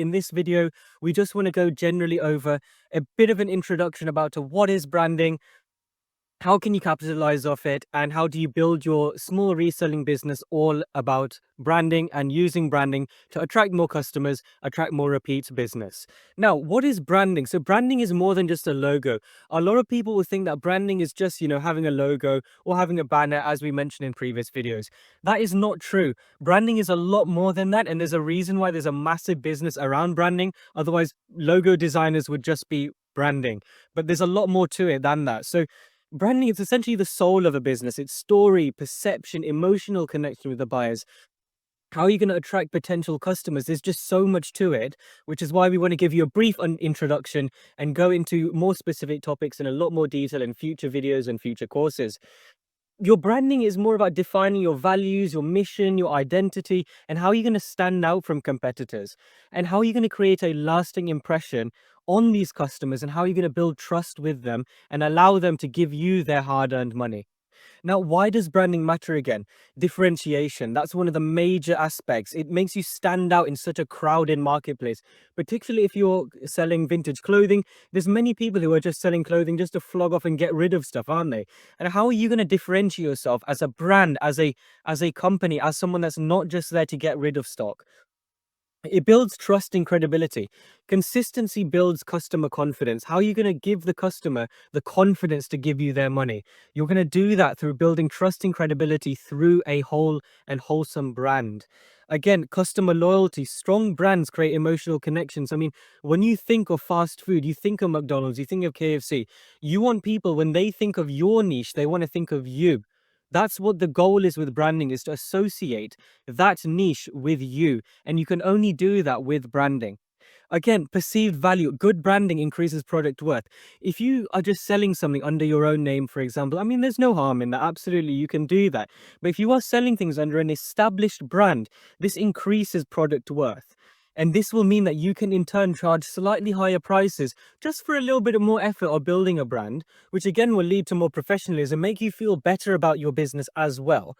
in this video, we just want to go generally over a bit of an introduction about to what is branding, how can you capitalize off it, and how do you build your small reselling business, all about branding and using branding to attract more customers, attract more repeat business. Now, what is branding? So branding is more than just a logo. A lot of people will think that branding is just, having a logo or having a banner, as we mentioned in previous videos. That is not true. Branding is a lot more than that, and there's a reason why there's a massive business around branding. Otherwise, logo designers would just be branding, but there's a lot more to it than that. So branding is essentially the soul of a business. It's story, perception, emotional connection with the buyers. How are you going to attract potential customers? There's just so much to it, which is why we want to give you a brief introduction and go into more specific topics in a lot more detail in future videos and future courses. Your branding is more about defining your values, your mission, your identity, and how you're going to stand out from competitors, and how you're going to create a lasting impression on these customers, and how you're going to build trust with them and allow them to give you their hard-earned money. Now, why does branding matter again? Differentiation. That's one of the major aspects. It makes you stand out in such a crowded marketplace, particularly if you're selling vintage clothing. There's many people who are just selling clothing just to flog off and get rid of stuff, aren't they? And how are you going to differentiate yourself as a brand, as a company, as someone that's not just there to get rid of stock? It builds trust and credibility. Consistency builds customer confidence. How are you going to give the customer the confidence to give you their money? You're going to do that through building trust and credibility through a whole and wholesome brand. Again, customer loyalty. Strong brands create emotional connections. I mean, when you think of fast food, you think of McDonald's, you think of KFC. You want people, when they think of your niche, they want to think of you. That's what the goal is with branding, is to associate that niche with you. And you can only do that with branding. Again, perceived value. Good branding increases product worth. If you are just selling something under your own name, for example, I mean, there's no harm in that. Absolutely, you can do that. But if you are selling things under an established brand, this increases product worth. And this will mean that you can in turn charge slightly higher prices just for a little bit of more effort of building a brand, which again will lead to more professionalism, make you feel better about your business as well.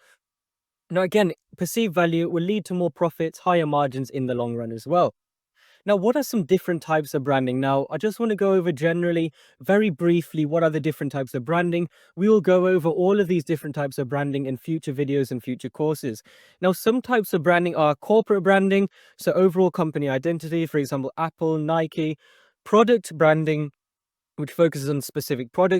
Now, again, perceived value will lead to more profits, higher margins in the long run as well. Now, what are some different types of branding? Now, I just want to go over generally, very briefly, what are the different types of branding. We will go over all of these different types of branding in future videos and future courses. Now, some types of branding are corporate branding, so overall company identity, for example, Apple, Nike. Product branding, which focuses on specific products.